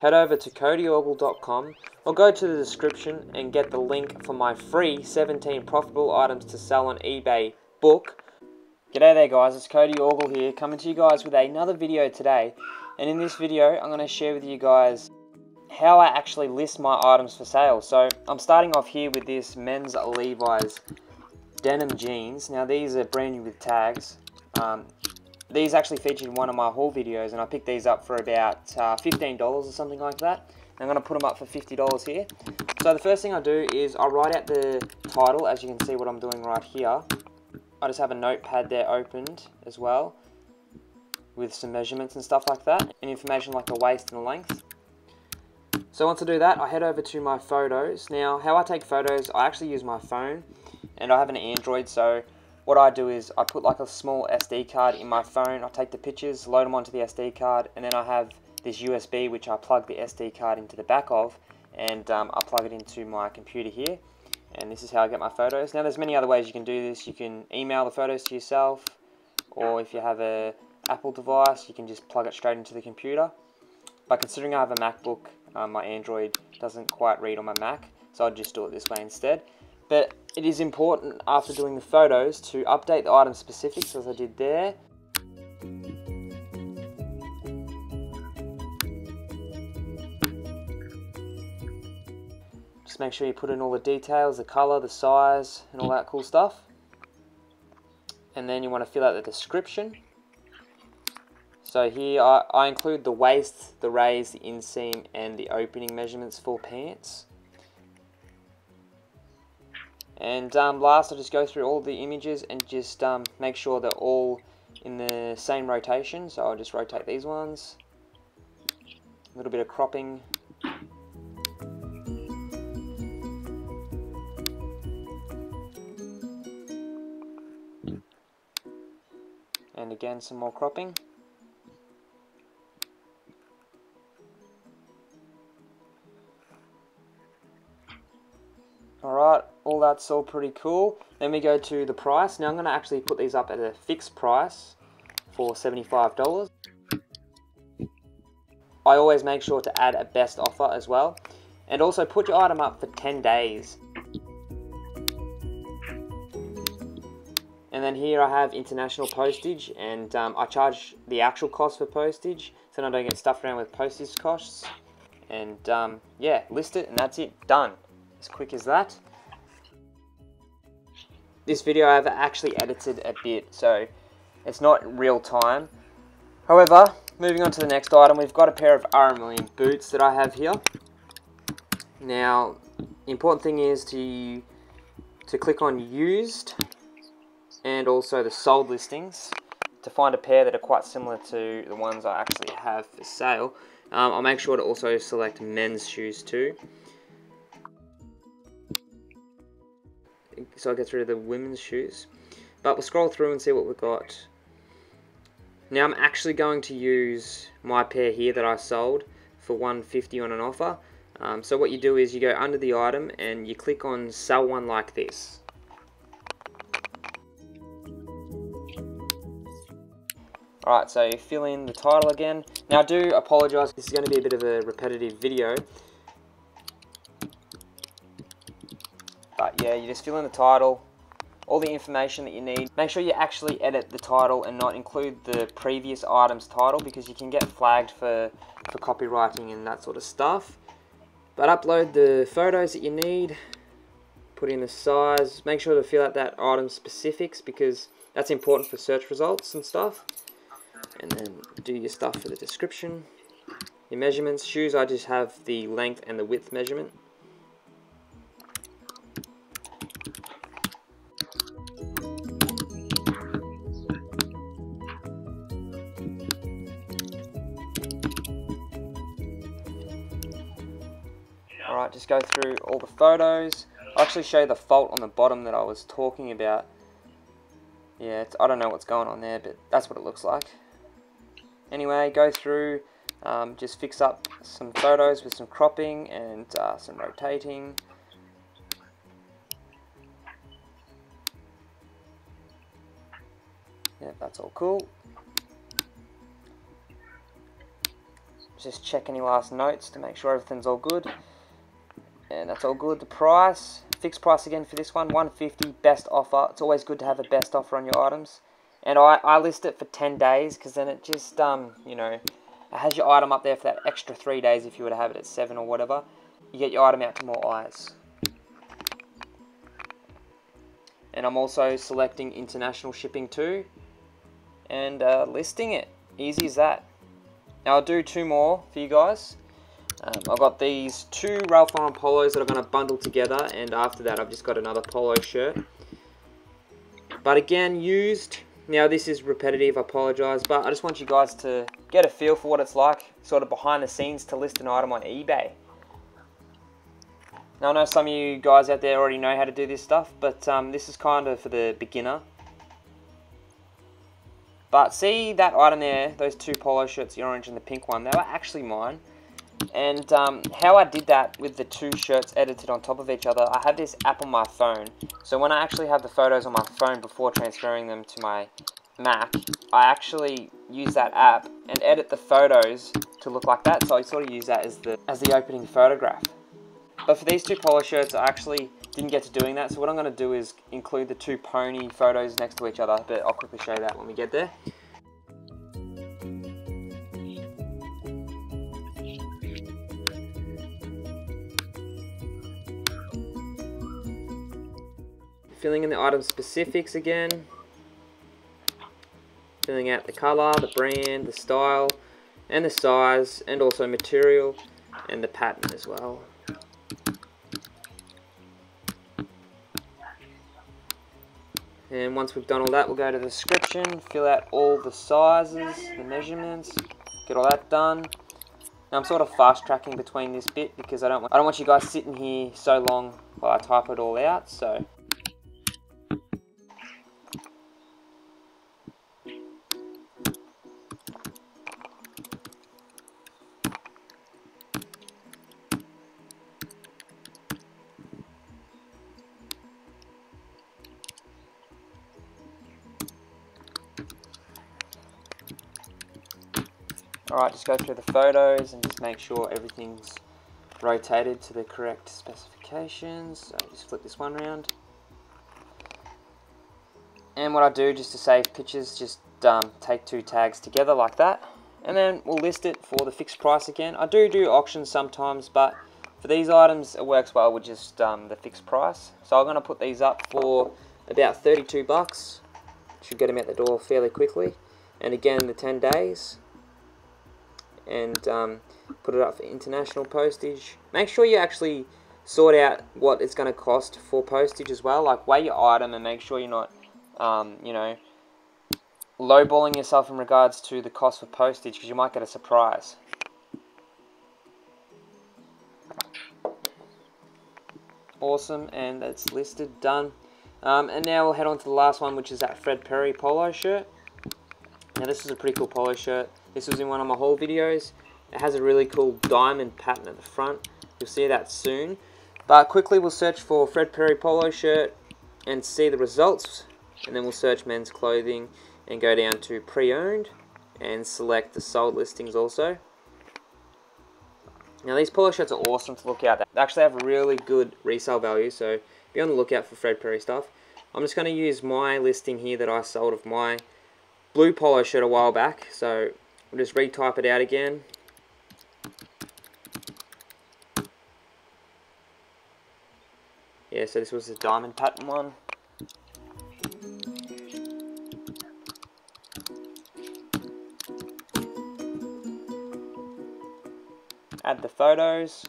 head over to codyorble.com or go to the description and get the link for my free 17 profitable items to sell on eBay book. G'day there guys, it's Cody Orble here, coming to you guys with another video today. And in this video I'm going to share with you guys how I actually list my items for sale. So I'm starting off here with this men's Levi's denim jeans. Now these are brand new with tags. These actually featured in one of my haul videos, and I picked these up for about $15 or something like that. I'm going to put them up for $50 here. So the first thing I do is I write out the title, as you can see what I'm doing right here. I just have a notepad there opened as well, with some measurements and stuff like that, and information like the waist and the length. So once I do that, I head over to my photos. Now, how I take photos, I actually use my phone, and I have an Android, so what I do is I put like a small SD card in my phone, I take the pictures, load them onto the SD card, and then I have this USB which I plug the SD card into the back of, and I plug it into my computer here, and this is how I get my photos. Now there's many other ways you can do this. You can email the photos to yourself, or if you have a Apple device, you can just plug it straight into the computer. But considering I have a MacBook, my Android doesn't quite read on my Mac, so I'll just do it this way instead. But it is important after doing the photos to update the item specifics as I did there. Just make sure you put in all the details, the colour, the size, and all that cool stuff. And then you want to fill out the description. So here I include the waist, the raise, the inseam, and the opening measurements for pants. And last, I just go through all the images and just make sure they're all in the same rotation. So I'll just rotate these ones. A little bit of cropping. And again, some more cropping. Alright, all that's all pretty cool. Then we go to the price. Now I'm going to actually put these up at a fixed price for $75. I always make sure to add a best offer as well. And also put your item up for 10 days. And then here I have international postage, and I charge the actual cost for postage, so I don't get stuffed around with postage costs. And yeah, list it and that's it, done. As quick as that. This video I've actually edited a bit, so it's not real time. However, moving on to the next item, we've got a pair of RM boots that I have here. Now, the important thing is to click on used and also the sold listings to find a pair that are quite similar to the ones I actually have for sale. I'll make sure to also select men's shoes too. So I get through the women's shoes, but we'll scroll through and see what we've got. Now I'm actually going to use my pair here that I sold for $150 on an offer. So what you do is you go under the item and you click on sell one like this. Alright, so you fill in the title again. Now I do apologise, this is going to be a bit of a repetitive video. But yeah, you just fill in the title, all the information that you need. Make sure you actually edit the title and not include the previous item's title, because you can get flagged for copywriting and that sort of stuff. But upload the photos that you need, put in the size, make sure to fill out that item specifics because that's important for search results and stuff. And then do your stuff for the description. Your measurements, shoes, I just have the length and the width measurement. Alright, just go through all the photos. I'll actually show you the fault on the bottom that I was talking about. Yeah, I don't know what's going on there, but that's what it looks like. Anyway, go through, just fix up some photos with some cropping and some rotating. Yeah, that's all cool. just check any last notes to make sure everything's all good. And that's all good. The price, fixed price again for this one, $150, best offer. It's always good to have a best offer on your items. And I list it for 10 days because then it just, you know, it has your item up there for that extra 3 days if you were to have it at 7 or whatever. You get your item out to more eyes. And I'm also selecting international shipping too and listing it. Easy as that. Now I'll do 2 more for you guys. I've got these 2 Ralph Lauren polos that I'm going to bundle together, and after that I've just got another polo shirt. But again, used. Now this is repetitive, I apologise, but I just want you guys to get a feel for what it's like, sort of behind the scenes, to list an item on eBay. Now I know some of you guys out there already know how to do this stuff, but this is kind of for the beginner. But see that item there, those 2 polo shirts, the orange and the pink one, they were actually mine. And how I did that with the 2 shirts edited on top of each other, I have this app on my phone. So when I actually have the photos on my phone before transferring them to my Mac, I actually use that app and edit the photos to look like that. So I sort of use that as the opening photograph. But for these 2 polo shirts, I actually didn't get to doing that. So what I'm going to do is include the 2 pony photos next to each other. But I'll quickly show you that when we get there. Filling in the item specifics again. Filling out the colour, the brand, the style, and the size, and also material, and the pattern as well. And once we've done all that, we'll go to the description, fill out all the sizes, the measurements, get all that done. Now I'm sort of fast tracking between this bit because I don't want you guys sitting here so long while I type it all out. So alright, just go through the photos and just make sure everything's rotated to the correct specifications. So just flip this one around. And what I do just to save pictures, just take 2 tags together like that. And then we'll list it for the fixed price again. I do auctions sometimes, but for these items it works well with just the fixed price. So I'm going to put these up for about $32. Should get them out the door fairly quickly. And again, the 10 days. And put it up for international postage. Make sure you actually sort out what it's going to cost for postage as well. Like, weigh your item and make sure you're not, you know, lowballing yourself in regards to the cost for postage, because you might get a surprise. Awesome, and that's listed, done. And now we'll head on to the last one, which is that Fred Perry polo shirt. Now this is a pretty cool polo shirt. This was in one of my haul videos. It has a really cool diamond pattern at the front. You'll see that soon. But quickly we'll search for Fred Perry polo shirt and see the results. And then we'll search men's clothing and go down to pre-owned and select the sold listings also. Now these polo shirts are awesome to look at. They actually have a really good resale value, so be on the lookout for Fred Perry stuff. I'm just going to use my listing here that I sold of my blue polo shirt a while back, so we'll just retype it out again. Yeah, so this was the diamond pattern one. Add the photos.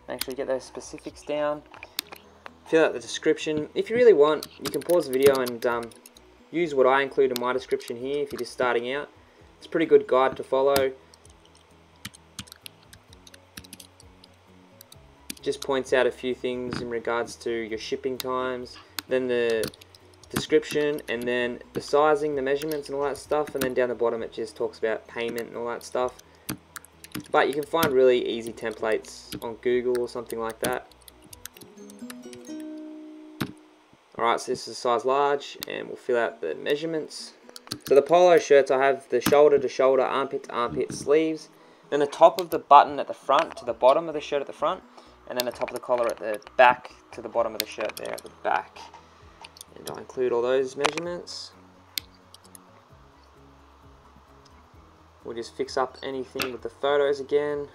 Make sure you get those specifics down. Fill out the description. If you really want, you can pause the video and use what I include in my description here if you're just starting out. It's a pretty good guide to follow. Just points out a few things in regards to your shipping times. Then the description, and then the sizing, the measurements and all that stuff, and then down the bottom it just talks about payment and all that stuff. But you can find really easy templates on Google or something like that. Alright, so this is a size large, and we'll fill out the measurements. So the polo shirts, I have the shoulder to shoulder, armpit to armpit sleeves, then the top of the button at the front to the bottom of the shirt at the front, and then the top of the collar at the back to the bottom of the shirt there at the back. And I'll include all those measurements. We'll just fix up anything with the photos again.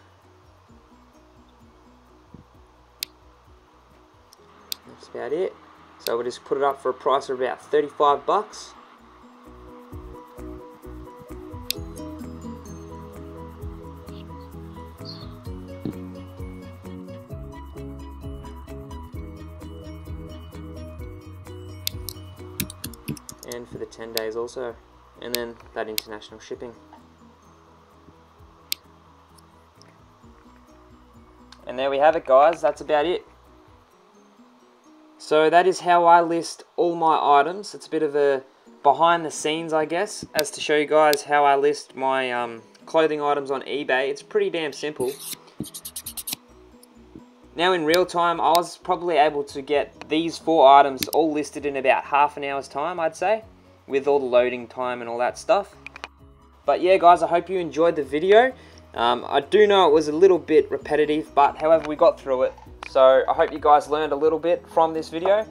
That's about it. So we'll just put it up for a price of about 35 bucks. And for the 10 days also, and then that international shipping. And there we have it, guys. That's about it. So that is how I list all my items. It's a bit of a behind the scenes, I guess, as to show you guys how I list my clothing items on eBay. It's pretty damn simple. Now in real time, I was probably able to get these 4 items all listed in about half an hour's time, I'd say, with all the loading time and all that stuff. But yeah, guys, I hope you enjoyed the video. I do know it was a little bit repetitive, but however, we got through it. So I hope you guys learned a little bit from this video.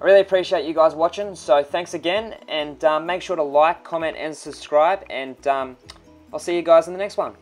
I really appreciate you guys watching, so thanks again, and make sure to like, comment and subscribe, and I'll see you guys in the next one.